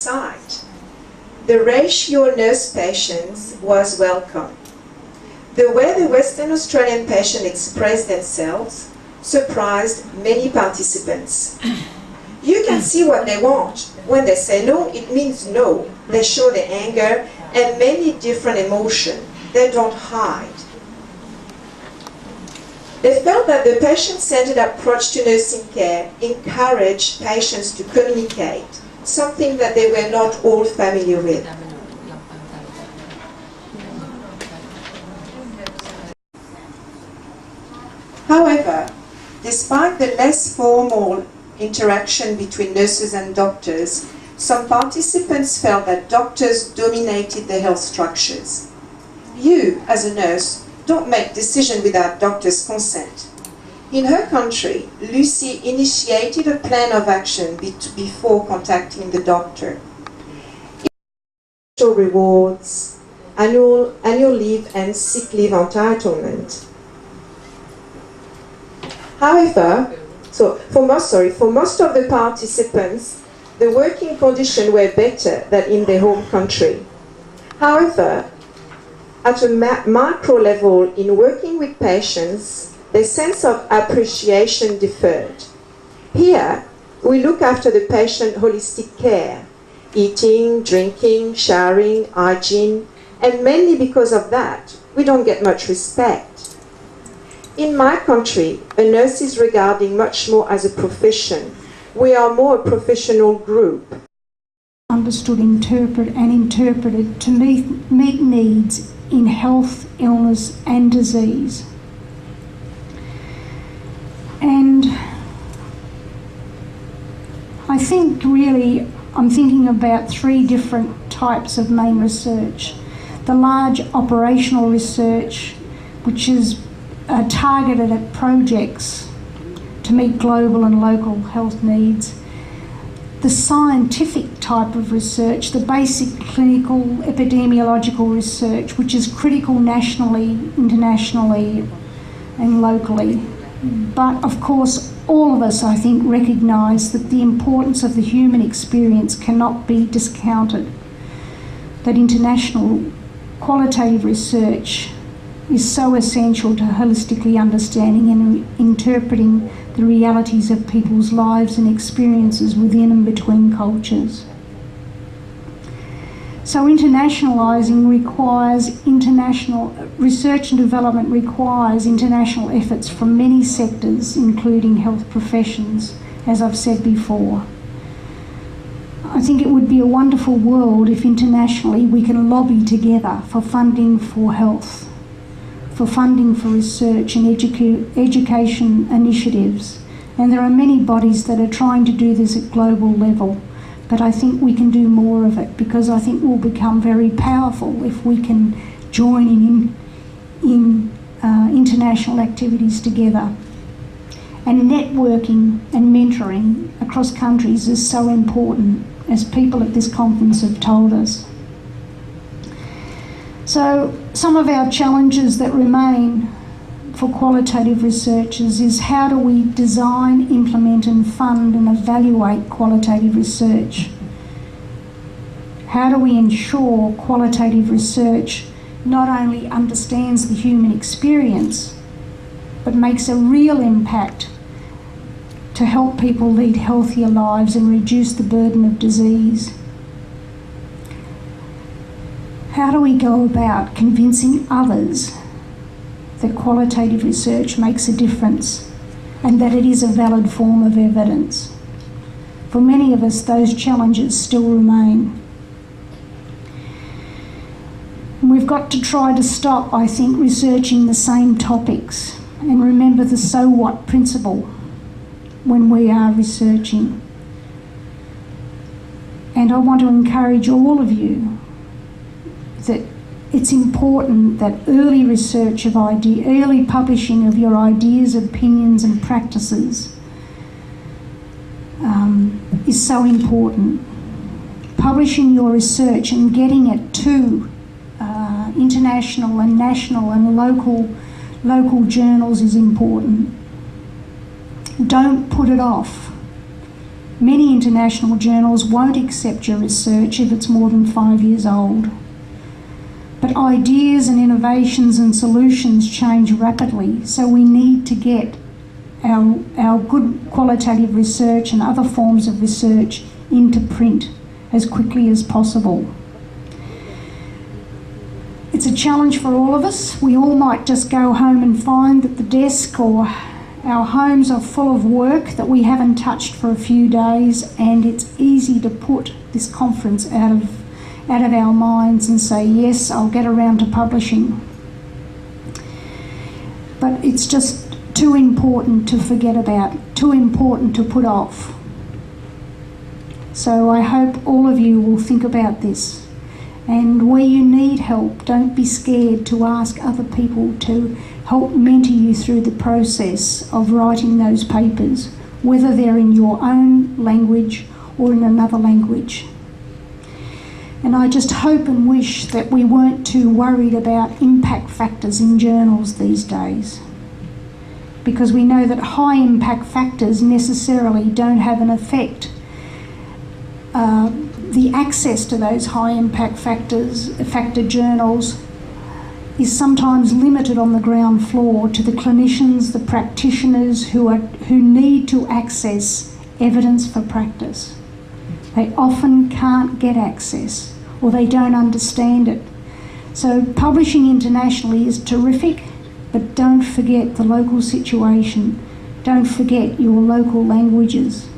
site. The ratio nurse patients was welcome. The way the Western Australian patients expressed themselves surprised many participants. You can see what they want. When they say no, it means no. They show their anger and many different emotions. They don't hide. They felt that the patient-centered approach to nursing care encouraged patients to communicate, something that they were not all familiar with. However, despite the less formal interaction between nurses and doctors, some participants felt that doctors dominated the health structures. You, as a nurse, don't make decisions without doctor's consent. In her country, Lucy initiated a plan of action before contacting the doctor. Rewards, annual leave and sick leave entitlement. However, for most of the participants, the working conditions were better than in their home country. However, at a macro level, in working with patients, the sense of appreciation differed. Here, we look after the patient holistic care, eating, drinking, showering, hygiene, and mainly because of that, we don't get much respect. In my country, a nurse is regarded much more as a profession. We are more a professional group. Understood, interpreted to meet needs in health, illness and disease. And I think really I'm thinking about three different types of main research. The large operational research, which is targeted at projects to meet global and local health needs. The scientific type of research, the basic clinical epidemiological research, which is critical nationally, internationally and locally. But of course, all of us, I think, recognise that the importance of the human experience cannot be discounted. That international qualitative research is so essential to holistically understanding and interpreting the realities of people's lives and experiences within and between cultures. So internationalising requires international research and development requires international efforts from many sectors, including health professions, as I've said before. I think it would be a wonderful world if internationally we can lobby together for funding for health, for funding for research and education initiatives. And there are many bodies that are trying to do this at global level, but I think we can do more of it because I think we'll become very powerful if we can join in international activities together. And networking and mentoring across countries is so important, as people at this conference have told us. So some of our challenges that remain for qualitative researchers is how do we design, implement and fund and evaluate qualitative research? How do we ensure qualitative research not only understands the human experience, but makes a real impact to help people lead healthier lives and reduce the burden of disease? How do we go about convincing others that qualitative research makes a difference and that it is a valid form of evidence? For many of us, those challenges still remain. And we've got to try to stop, I think, researching the same topics and remember the so what principle when we are researching. And I want to encourage all of you that it's important that early research of early publishing of your ideas, opinions and practices is so important. Publishing your research and getting it to international and national and local journals is important. Don't put it off. Many international journals won't accept your research if it's more than 5 years old. But ideas and innovations and solutions change rapidly, so we need to get our good qualitative research and other forms of research into print as quickly as possible. It's a challenge for all of us. We all might just go home and find that the desk or our homes are full of work that we haven't touched for a few days, and it's easy to put this conference out of our minds and say, yes, I'll get around to publishing. But it's just too important to forget about, too important to put off. So I hope all of you will think about this. And where you need help, don't be scared to ask other people to help mentor you through the process of writing those papers, whether they're in your own language or in another language. And I just hope and wish that we weren't too worried about impact factors in journals these days, because we know that high impact factors necessarily don't have an effect. The access to those high impact factor journals is sometimes limited on the ground floor to the clinicians, the practitioners who need to access evidence for practice. They often can't get access, or they don't understand it. So publishing internationally is terrific, but don't forget the local situation. Don't forget your local languages.